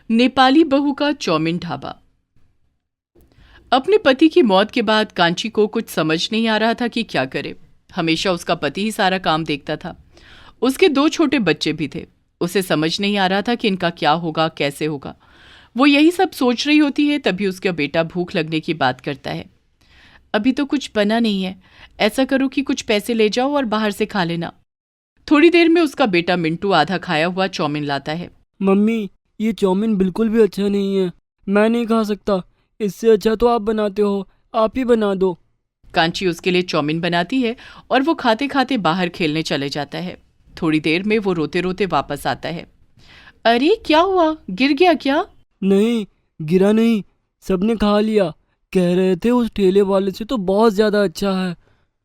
नेपाली बहू का चौमिन ढाबा। अपने पति की मौत के बाद कांची को कुछ समझ नहीं आ रहा था कि क्या करे। हमेशा उसका पति ही सारा काम देखता था। उसके 2 छोटे बच्चे भी थे। उसे समझ नहीं आ रहा था कि इनका क्या होगा, कैसे होगा। वो यही सब सोच रही होती है, तभी उसका बेटा भूख लगने की बात करता है। अभी तो कुछ बना नहीं है, ऐसा करो कि कुछ पैसे ले जाओ और बाहर से खा लेना। थोड़ी देर में उसका बेटा मिंटू आधा खाया हुआ चौमिन लाता है। मम्मी, ये चाउमीन बिल्कुल भी अच्छा नहीं है। मैं नहीं खा सकता। इससे अच्छा तो आप बनाते हो, आप ही बना दो। कांची उसके लिए चौमिन बनाती है और वो खाते खाते बाहर खेलने चले जाता है। थोड़ी देर में वो रोते रोते वापस आता है। अरे क्या हुआ, गिर गया क्या? नहीं, गिरा नहीं, सबने खा लिया। कह रहे थे उस ठेले वाले से तो बहुत ज़्यादा अच्छा है।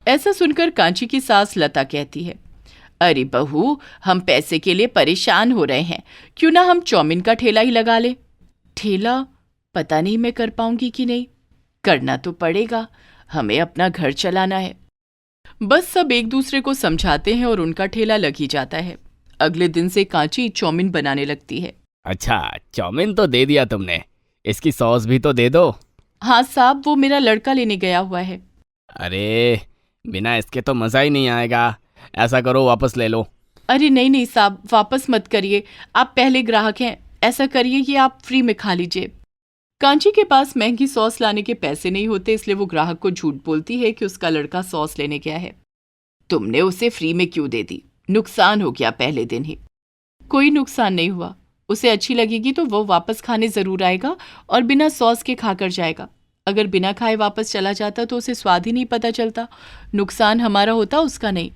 ऐसा सुनकर कांची की सास लता कहती है, अरे बहू, हम पैसे के लिए परेशान हो रहे हैं, क्यों ना हम चौमिन का ठेला ही लगा ले। ठेला? पता नहीं मैं कर पाऊंगी कि नहीं। करना तो पड़ेगा, हमें अपना घर चलाना है। बस सब एक दूसरे को समझाते हैं और उनका ठेला लग ही जाता है। अगले दिन से कांची चौमिन बनाने लगती है। अच्छा, चाउमीन तो दे दिया तुमने, इसकी सॉस भी तो दे दो। हाँ साहब, वो मेरा लड़का लेने गया हुआ है। अरे, बिना इसके तो मज़ा ही नहीं आएगा। ऐसा करो, वापस ले लो। अरे नहीं नहीं साहब, वापस मत करिए, आप पहले ग्राहक हैं। ऐसा करिए कि आप फ्री में खा लीजिए। कांची के पास महंगी सॉस लाने के पैसे नहीं होते, इसलिए वो ग्राहक को झूठ बोलती है कि उसका लड़का सॉस लेने गया है। तुमने उसे फ्री में क्यों दे दी? नुकसान हो गया पहले दिन ही। कोई नुकसान नहीं हुआ, उसे अच्छी लगेगी तो वो वापस खाने जरूर आएगा और बिना सॉस के खाकर जाएगा। अगर बिना खाए वापस चला जाता तो उसे स्वाद ही नहीं पता चलता। नुकसान हमारा होता, उसका नहीं।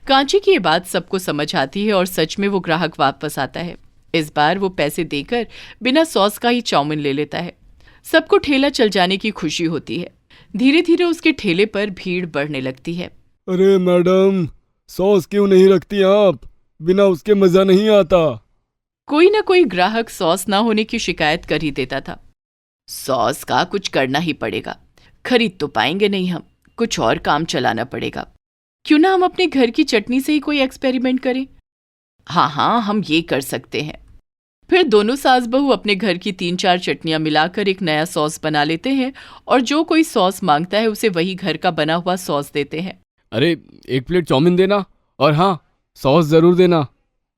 कांची की ये बात सबको समझ आती है और सच में वो ग्राहक वापस आता है। इस बार वो पैसे देकर बिना सॉस का ही चाउमीन ले लेता है। सबको ठेला चल जाने की खुशी होती है। धीरे धीरे उसके ठेले पर भीड़ बढ़ने लगती है। अरे मैडम, सॉस क्यों नहीं रखती आप? बिना उसके मज़ा नहीं आता। कोई ना कोई ग्राहक सॉस ना होने की शिकायत कर ही देता था। सॉस का कुछ करना ही पड़ेगा, खरीद तो पाएंगे नहीं हम, कुछ और काम चलाना पड़ेगा। क्यों ना हम अपने घर की चटनी से ही कोई एक्सपेरिमेंट करें। हाँ हाँ, हम ये कर सकते हैं। फिर दोनों सास बहू अपने घर की 3-4 चटनियां मिलाकर एक नया सॉस बना लेते हैं और जो कोई सॉस मांगता है उसे वही घर का बना हुआ सॉस देते हैं। अरे, 1 प्लेट चाउमीन देना, और हाँ, सॉस ज़रूर देना।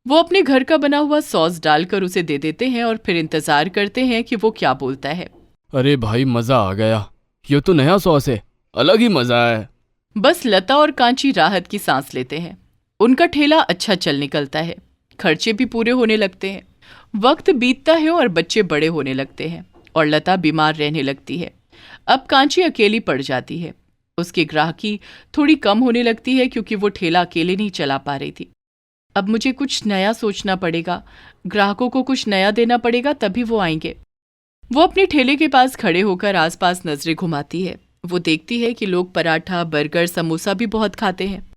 वो अपने घर का बना हुआ सॉस डालकर उसे दे देते हैं और फिर इंतजार करते हैं कि वो क्या बोलता है। अरे भाई, मज़ा आ गया। ये तो नया सॉस है, अलग ही मज़ा है। बस लता और कांची राहत की सांस लेते हैं। उनका ठेला अच्छा चल निकलता है, खर्चे भी पूरे होने लगते हैं। वक्त बीतता है और बच्चे बड़े होने लगते हैं और लता बीमार रहने लगती है। अब कांची अकेली पड़ जाती है। उसकी ग्राहकी थोड़ी कम होने लगती है क्योंकि वो ठेला अकेले नहीं चला पा रही थी। अब मुझे कुछ नया सोचना पड़ेगा, ग्राहकों को कुछ नया देना पड़ेगा, तभी वो आएंगे। वो अपने ठेले के पास खड़े होकर आसपास नजरें घुमाती है। वो देखती है कि लोग पराठा, बर्गर, समोसा भी बहुत खाते हैं।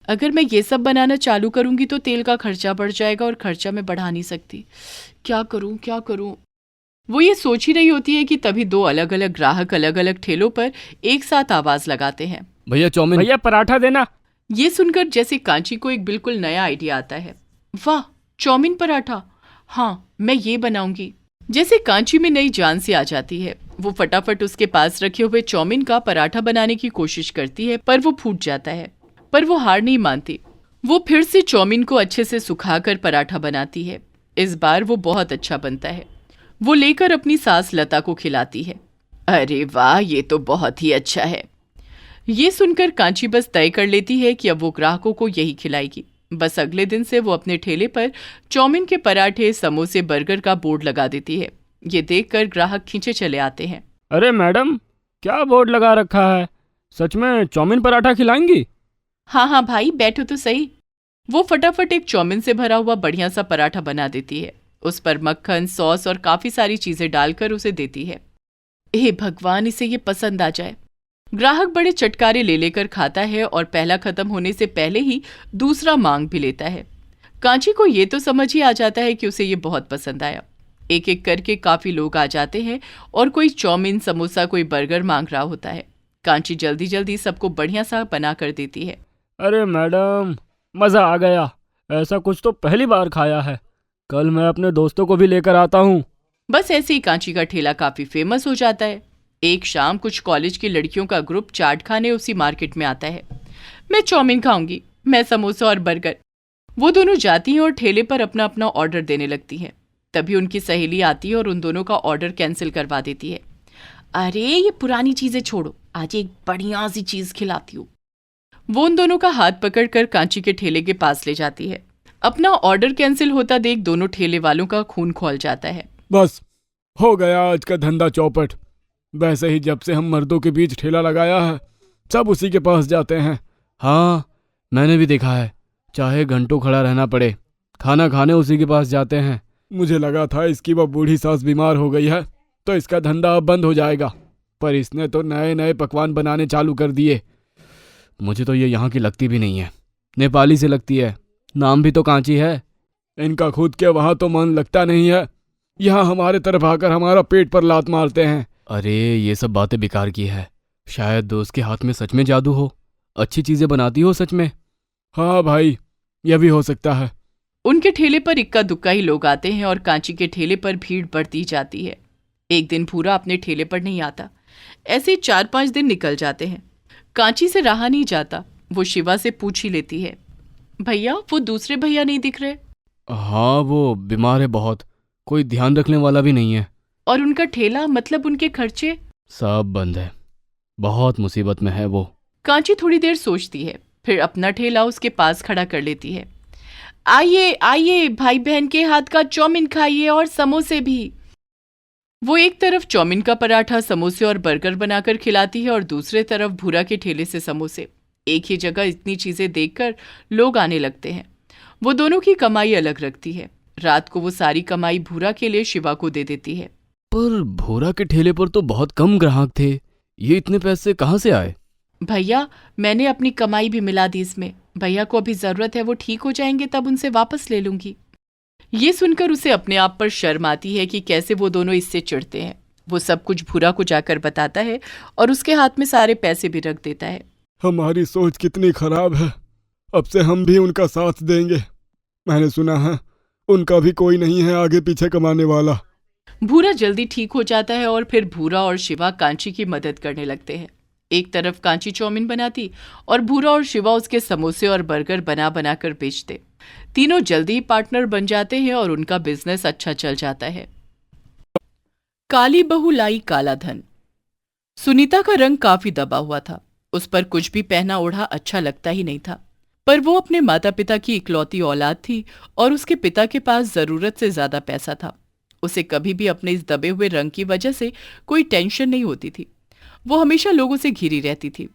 अगर मैं ये सब बनाना चालू करूंगी तो तेल का खर्चा बढ़ जाएगा और खर्चा मैं बढ़ा नहीं सकती। क्या करूं, क्या करूं? वो ये सोच ही रही होती है कि तभी 2 अलग अलग ग्राहक अलग अलग ठेलों पर एक साथ आवाज लगाते हैं। भैया चाउमीन। भैया पराठा देना। ये सुनकर जैसे कांची को एक बिल्कुल नया आइडिया आता है। वाह, चाउमीन पराठा, हाँ मैं ये बनाऊंगी। जैसे कांची में नई जान सी आ जाती है, वो फटाफट उसके पास रखे हुए चाउमीन का पराठा बनाने की कोशिश करती है, पर वो फूट जाता है। पर वो हार नहीं मानती। वो फिर से चाउमीन को अच्छे से सुखाकर पराठा बनाती है। इस बार वो बहुत अच्छा बनता है। वो लेकर अपनी सास लता को खिलाती है। अरे वाह, ये तो बहुत ही अच्छा है। ये सुनकर कांची बस तय कर लेती है कि अब वो ग्राहकों को यही खिलाएगी। बस अगले दिन से वो अपने ठेले पर चाउमीन के पराठे, समोसे, बर्गर का बोर्ड लगा देती है। ये देखकर ग्राहक खींचे चले आते हैं। अरे मैडम, क्या बोर्ड लगा रखा है? सच में चाउमीन पराठा खिलाएंगी? हाँ हाँ भाई, बैठो तो सही। वो फटाफट एक चाउमीन से भरा हुआ बढ़िया सा पराठा बना देती है। उस पर मक्खन, सॉस और काफी सारी चीजें डालकर उसे देती है। हे भगवान, इसे ये पसंद आ जाए। ग्राहक बड़े चटकारे ले लेकर खाता है और पहला खत्म होने से पहले ही दूसरा मांग भी लेता है। कांची को ये तो समझ ही आ जाता है कि उसे ये बहुत पसंद आया। एक एक करके काफी लोग आ जाते हैं और कोई चाउमीन, समोसा, कोई बर्गर मांग रहा होता है। कांची जल्दी जल्दी सबको बढ़िया सा बना कर देती है। अरे मैडम, मज़ा आ गया। ऐसा कुछ तो पहली बार खाया है। कल मैं अपने दोस्तों को भी लेकर आता हूँ। बस ऐसे ही कांची का ठेला काफी फेमस हो जाता है। एक शाम कुछ कॉलेज की लड़कियों का ग्रुप चाट खाने उसी मार्केट में आता है। मैं चाउमीन खाऊंगी, मैं समोसा और बर्गर। वो दोनों जाती हैं और ठेले पर अपना अपना ऑर्डर देने लगती हैं। तभी उनकी सहेली आती है और उन दोनों का ऑर्डर कैंसिल करवा देती है। अरे ये पुरानी चीजें छोड़ो, आज एक बढ़िया सी चीज खिलाती हूँ। वो उन दोनों का हाथ पकड़कर कांची के ठेले के पास ले जाती है। अपना ऑर्डर कैंसिल होता देख दोनों ठेले वालों का खून खौल जाता है। बस हो गया आज का धंधा चौपट। वैसे ही जब से हम मर्दों के बीच ठेला लगाया है, सब उसी के पास जाते हैं। हाँ, मैंने भी देखा है, चाहे घंटों खड़ा रहना पड़े, खाना खाने उसी के पास जाते हैं। मुझे लगा था इसकी वह बूढ़ी सास बीमार हो गई है तो इसका धंधा अब बंद हो जाएगा, पर इसने तो नए नए पकवान बनाने चालू कर दिए। मुझे तो ये यहाँ की लगती भी नहीं है, नेपाली से लगती है। नाम भी तो कांची है। इनका खुद के वहाँ तो मन लगता नहीं है, यहाँ हमारे तरफ आकर हमारा पेट पर लात मारते हैं। अरे ये सब बातें बेकार की है, शायद दोस्त के हाथ में सच में जादू हो, अच्छी चीजें बनाती हो सच में। हाँ भाई, यह भी हो सकता है। उनके ठेले पर इक्का दुक्का ही लोग आते हैं और कांची के ठेले पर भीड़ बढ़ती जाती है। एक दिन भूरा अपने ठेले पर नहीं आता। ऐसे 4-5 दिन निकल जाते हैं। कांची से रहा नहीं जाता। वो शिवा से पूछ ही लेती है, भैया वो दूसरे भैया नहीं दिख रहे? हाँ, वो बीमार है बहुत, कोई ध्यान रखने वाला भी नहीं है। और उनका ठेला, मतलब उनके खर्चे? सब बंद है, बहुत मुसीबत में है वो। कांची थोड़ी देर सोचती है, फिर अपना ठेला उसके पास खड़ा कर लेती है। आइए आइए, भाई बहन के हाथ का चाउमीन खाइए और समोसे भी। वो एक तरफ चाउमीन का पराठा, समोसे और बर्गर बनाकर खिलाती है और दूसरे तरफ भूरा के ठेले से समोसे। एक ही जगह इतनी चीजें देखकर लोग आने लगते हैं। वो दोनों की कमाई अलग रखती है। रात को वो सारी कमाई भूरा के लिए शिवा को दे देती है। पर भूरा के ठेले पर तो बहुत कम ग्राहक थे, ये इतने पैसे कहाँ से आए? भैया मैंने अपनी कमाई भी मिला दी इसमें। भैया को अभी जरूरत है, वो ठीक हो जाएंगे तब उनसे वापस ले लूंगी। ये सुनकर उसे अपने आप पर शर्म आती है कि कैसे वो दोनों इससे चिढ़ते हैं। वो सब कुछ भूरा को जाकर बताता है और उसके हाथ में सारे पैसे भी रख देता है। हमारी सोच कितनी खराब है, अब से हम भी उनका साथ देंगे। मैंने सुना है उनका भी कोई नहीं है आगे पीछे कमाने वाला। भूरा जल्दी ठीक हो जाता है और फिर भूरा और शिवा कांची की मदद करने लगते हैं। एक तरफ कांची चाउमीन बनाती और भूरा और शिवा उसके समोसे और बर्गर बना बना कर बेचते। तीनों जल्दी ही पार्टनर बन जाते हैं और उनका बिजनेस अच्छा चल जाता है। काली बहू लाई काला धन। सुनीता का रंग काफी दबा हुआ था। उस पर कुछ भी पहना ओढ़ा अच्छा लगता ही नहीं था, पर वो अपने माता पिता की इकलौती औलाद थी और उसके पिता के पास जरूरत से ज्यादा पैसा था। उसे कभी भी अपने इस दबे हुए रंग की वजह से कोई टेंशन नहीं होती थी। वो हमेशा लोगों से घिरी रहती थी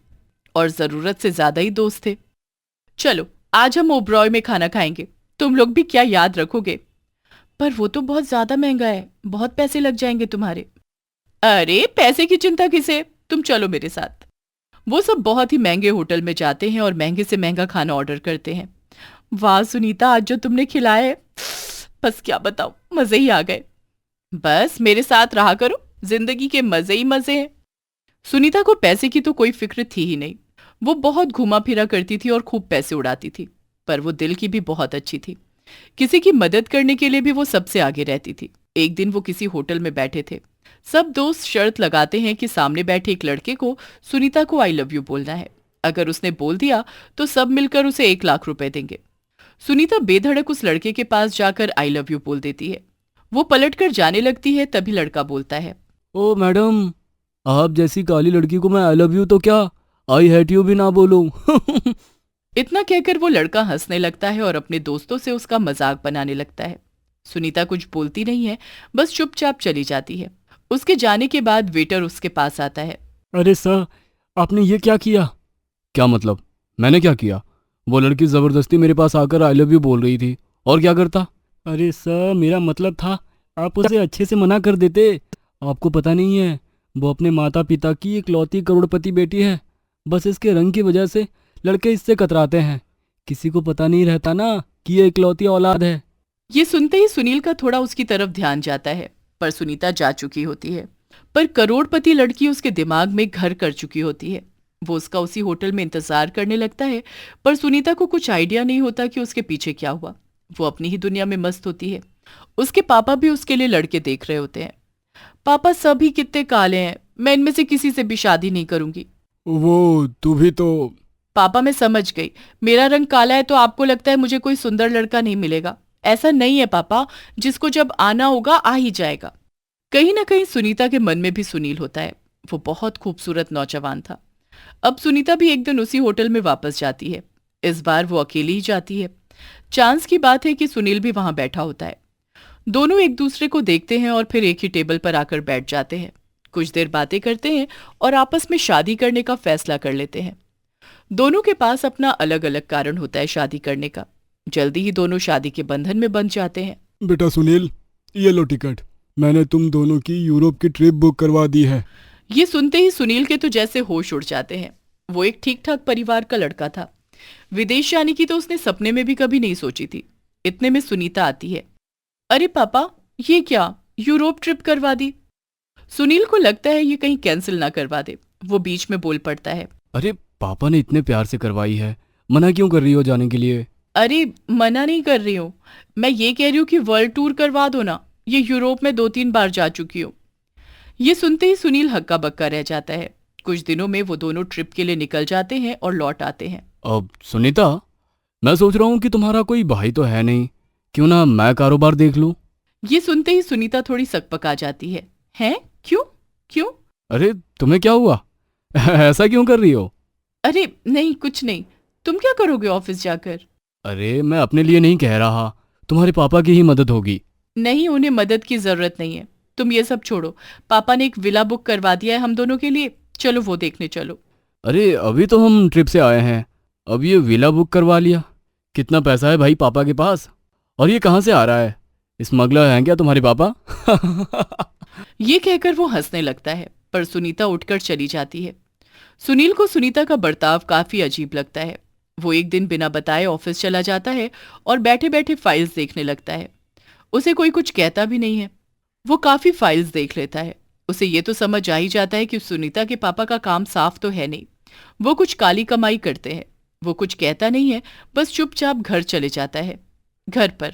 और जरूरत से ज्यादा ही दोस्त थे। चलो आज हम ओबरॉय में खाना खाएंगे, तुम लोग भी क्या याद रखोगे? पर वो तो बहुत ज्यादा महंगा है, बहुत पैसे लग जाएंगे तुम्हारे। अरे पैसे की चिंता किसे, तुम चलो मेरे साथ। वो सब बहुत ही महंगे होटल में जाते हैं और महंगे से महंगा खाना ऑर्डर करते हैं। वाह सुनीता, आज जो तुमने खिलाया है, बस क्या बताऊं, मजे ही आ गए। बस मेरे साथ रहा करो, जिंदगी के मजे ही मजे हैं। सुनीता को पैसे की तो कोई फिक्र थी ही नहीं। वो बहुत घुमा फिरा करती थी और खूब पैसे उड़ाती थी, पर वो दिल की भी बहुत अच्छी थी। किसी की मदद करने के लिए भी वो सबसे आगे रहती थी। एक दिन वो किसी होटल में बैठे थे। सब दोस्त शर्त लगाते हैं कि सामने बैठे एक लड़के को सुनीता को आई लव यू बोलना है। अगर उसने बोल दिया तो सब मिलकर उसे 1 लाख रुपए देंगे। सुनीता बेधड़क उस लड़के के पास जाकर आई लव यू बोल देती है। वो पलटकर जाने लगती है, तभी लड़का बोलता है, ओ मैडम, आप जैसी काली लड़की को मैं आई लव यू तो क्या आई हेट यू भी ना बोलूं। इतना कहकर वो लड़का हंसने लगता है और अपने दोस्तों से उसका मजाक बनाने लगता है। सुनीता कुछ बोलती नहीं है, बस चुपचाप चली जाती है। उसके जाने के बाद वेटर उसके पास आता है। अरे सर, आपने ये क्या किया? क्या मतलब, मैंने क्या किया? वो लड़की जबरदस्ती मेरे पास आकर आई लव यू बोल रही थी, और क्या करता? अरे सर, मेरा मतलब था आप उसे अच्छे से मना कर देते। आपको पता नहीं है, वो अपने माता पिता की इकलौती करोड़पति बेटी है। बस इसके रंग की वजह से लड़के इससे कतराते हैं। किसी को पता नहीं रहता ना कि ये इकलौती औलाद है। ये सुनते ही सुनील का थोड़ा उसकी तरफ ध्यान जाता है, पर सुनीता जा चुकी होती है। पर करोड़पति लड़की उसके दिमाग में घर कर चुकी होती है। वो उसका उसी होटल में इंतजार करने लगता है, पर सुनीता को कुछ आइडिया नहीं होता कि उसके पीछे क्या हुआ। वो अपनी ही दुनिया में मस्त होती है। उसके पापा भी उसके लिए लड़के देख रहे होते हैं। पापा सभी कितने काले हैं, मैं इनमें से किसी से भी शादी नहीं करूंगी। वो तू भी तो। पापा मैं समझ गई, मेरा रंग काला है तो आपको लगता है मुझे कोई सुंदर लड़का नहीं मिलेगा। ऐसा नहीं है पापा, जिसको जब आना होगा आ ही जाएगा। कहीं ना कहीं सुनीता के मन में भी सुनील होता है। वो बहुत खूबसूरत नौजवान था। अब सुनीता भी एक दिन उसी होटल में वापस जाती है। इस बार वो अकेली ही जाती है। चांस की बात है कि सुनील भी वहां बैठा होता है। दोनों एक दूसरे को देखते हैं और फिर एक ही टेबल पर आकर बैठ जाते हैं। कुछ देर बातें करते हैं और आपस में शादी करने का फैसला कर लेते हैं। दोनों के पास अपना अलग अलग कारण होता है शादी करने का। जल्दी ही दोनों शादी के बंधन में बंध जाते हैं। बेटा सुनील, ये लो टिकट, मैंने तुम दोनों की यूरोप की ट्रिप बुक करवा दी है। ये सुनते ही सुनील के तो जैसे होश उड़ जाते हैं। वो एक ठीक ठाक परिवार का लड़का था। विदेश जाने की तो उसने सपने में भी कभी नहीं सोची थी। इतने में सुनीता आती है। अरे पापा, ये क्या, यूरोप ट्रिप करवा दी? सुनील को लगता है ये कहीं कैंसिल ना करवा दे। वो बीच में बोल पड़ता है। अरे पापा ने इतने प्यार से करवाई है, मना क्यों कर रही हो जाने के लिए? अरे मना नहीं कर रही हूँ, मैं ये कह रही हूँ कि वर्ल्ड टूर करवा दो ना। ये यूरोप में 2-3 बार जा चुकी हूँ। ये सुनते ही सुनील हक्का बक्का रह जाता है। कुछ दिनों में वो दोनों ट्रिप के लिए निकल जाते हैं और लौट आते हैं। अब सुनीता, मैं सोच रहा हूँ कि तुम्हारा कोई भाई तो है नहीं, क्यों ना मैं कारोबार देख लूँ? ये सुनते ही सुनीता थोड़ी सकपका जाती है। हैं? क्यों क्यों? अरे तुम्हें क्या हुआ? ऐसा क्यों कर रही हो? अरे नहीं, कुछ नहीं। तुम क्या करोगे ऑफिस जाकर? अरे मैं अपने लिए नहीं कह रहा, तुम्हारे पापा की ही मदद होगी। नहीं, उन्हें मदद की जरूरत नहीं है। तुम ये सब छोड़ो। पापा ने एक विला बुक करवा दिया है हम दोनों के लिए, चलो वो देखने चलो। अरे अभी तो हम ट्रिप से आए हैं, अब ये विला बुक करवा लिया? कितना पैसा है भाई पापा के पास? और ये कहाँ से आ रहा है? स्मगलर हैं क्या तुम्हारे पापा? ये कहकर वो हंसने लगता है, पर सुनीता उठकर चली जाती है। सुनील को सुनीता का बर्ताव काफी अजीब लगता है। वो एक दिन बिना बताए ऑफिस चला जाता है और बैठे बैठे फाइल्स देखने लगता है। उसे कोई कुछ कहता भी नहीं है। वो काफी फाइल्स देख लेता है। उसे ये तो समझ आ ही जाता है कि सुनीता के पापा का काम साफ तो है नहीं। वो कुछ काली कमाई करते हैं। वो कुछ कहता नहीं है, बस चुपचाप घर चले जाता है। घर पर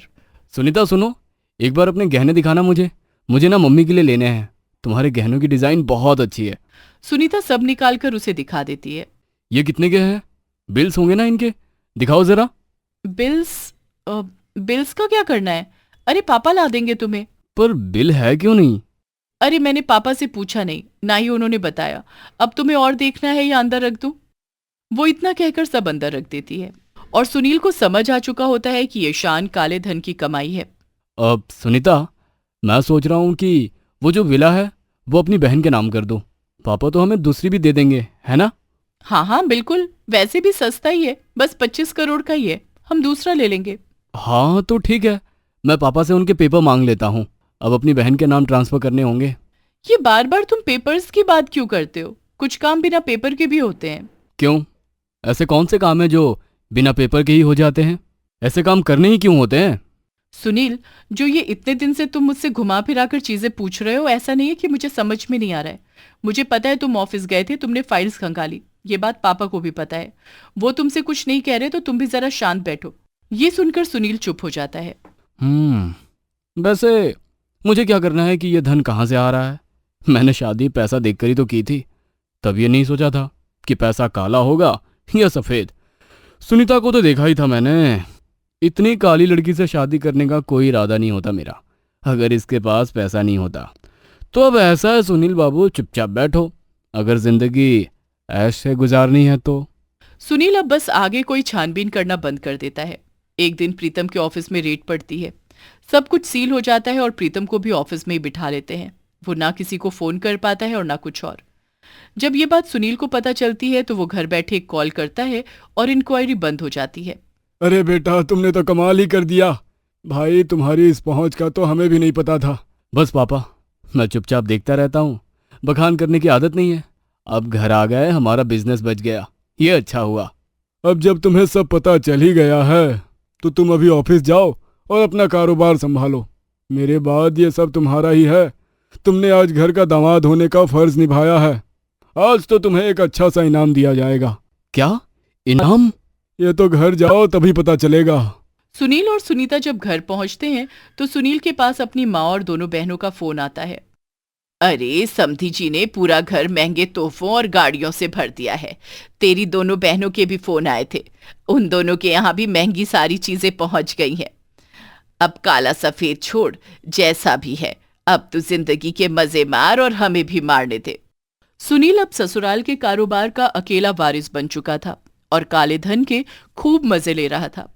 सुनीता सुनो, एक बार अपने गहने दिखाना मुझे। मुझे ना मम्मी के लिए लेने हैं। तुम्हारे गहनों की डिजाइन बहुत अच्छी है। सुनीता सब निकालकर उसे दिखा देती है। ये कितने के हैं? बिल्स होंगे ना इनके? दिखाओ जरा। बिल्स? बिल्स का क्या करना है? अरे पापा ला देंगे तुम्हें। पर बिल है क्यों नहीं? अरे मैंने पापा से पूछा नहीं, ना ही उन्होंने बताया। अब तुम्हें और देखना है या अंदर रख दूं? वो इतना कहकर सब अंदर रख देती है और सुनील को समझ आ चुका होता है कि ये शान काले धन की कमाई है। अब सुनीता, मैं सोच रहा हूँ कि वो जो विला है वो अपनी बहन के नाम कर दो। पापा तो हमें दूसरी भी दे देंगे, है ना? हाँ हाँ बिल्कुल, वैसे भी सस्ता ही है, बस 25 करोड़ का ही है। हम दूसरा ले लेंगे। हाँ तो ठीक है, मैं पापा से उनके पेपर मांग लेता हूँ। अब अपनी बहन के नाम ट्रांसफर करने होंगे। ये बार बार तुम पेपर्स की बात क्यों करते हो? कुछ काम बिना पेपर के भी होते हैं। क्यों? ऐसे कौन से काम है जो बिना पेपर के ही हो जाते हैं? ऐसे काम करने ही क्यों होते हैं? सुनील, जो ये इतने दिन से तुम मुझसे घुमा फिरा कर चीजें पूछ रहे हो, ऐसा नहीं है कि मुझे समझ में नहीं आ रहा है। मुझे पता है तुम ऑफिस गए थे, तुमने फाइल्स खंगाली। ये बात पापा को भी पता है। वो तुमसे कुछ नहीं कह रहे, तो तुम भी जरा शांत बैठो। ये सुनकर सुनील चुप हो जाता है। वैसे मुझे क्या करना है कि ये धन कहाँ से आ रहा है? मैंने शादी पैसा देखकर ही तो की थी। तब ये नहीं सोचा था कि पैसा काला होगा या सफ़ेद। सुनीता को तो देखा ही था मैंने। इतनी काली लड़की से शादी करने का कोई इरादा नहीं होता मेरा, अगर इसके पास पैसा नहीं होता। तो अब ऐसा है सुनील बाबू, चुपचाप बैठो। अगर जिंदगी ऐश से गुजारनी है तो। सुनील अब बस आगे कोई छानबीन करना बंद कर देता है। एक दिन प्रीतम के ऑफिस में रेड पड़ती है। सब कुछ सील हो जाता है और प्रीतम को भी ऑफिस में ही बिठा लेते हैं। वो ना किसी को फोन कर पाता है और ना कुछ और। जब ये बात सुनील को पता चलती है तो वो घर बैठे एक कॉल करता है और इंक्वायरी बंद हो जाती है। अरे बेटा, तुमने तो कमाल ही कर दिया। भाई, तुम्हारी इस पहुंच का तो हमें भी नहीं पता था। बस पापा, मैं चुपचाप देखता रहता हूँ। बखान करने की आदत नहीं है। अब घर आ गए, हमारा बिजनेस बच गया, ये अच्छा हुआ। अब जब तुम्हें सब पता चल ही गया है तो तुम अभी ऑफिस जाओ और अपना कारोबार संभालो। मेरे बाद ये सब तुम्हारा ही है। तुमने आज घर का दामाद होने का फर्ज निभाया है। आज तो तुम्हें एक अच्छा सा इनाम दिया जाएगा। क्या इनाम? ये तो घर जाओ तभी पता चलेगा। सुनील और सुनीता जब घर पहुंचते हैं तो सुनील के पास अपनी माँ और दोनों बहनों का फोन आता है। अरे समधी जी ने पूरा घर महंगे तोहफों और गाड़ियों से भर दिया है। तेरी दोनों बहनों के भी फोन आए थे। उन दोनों के यहाँ भी महंगी सारी चीजें पहुंच गई हैं। अब काला सफेद छोड़, जैसा भी है अब तू जिंदगी के मजे मार और हमें भी मारने दे। सुनील अब ससुराल के कारोबार का अकेला वारिस बन चुका था और काले धन के खूब मजे ले रहा था।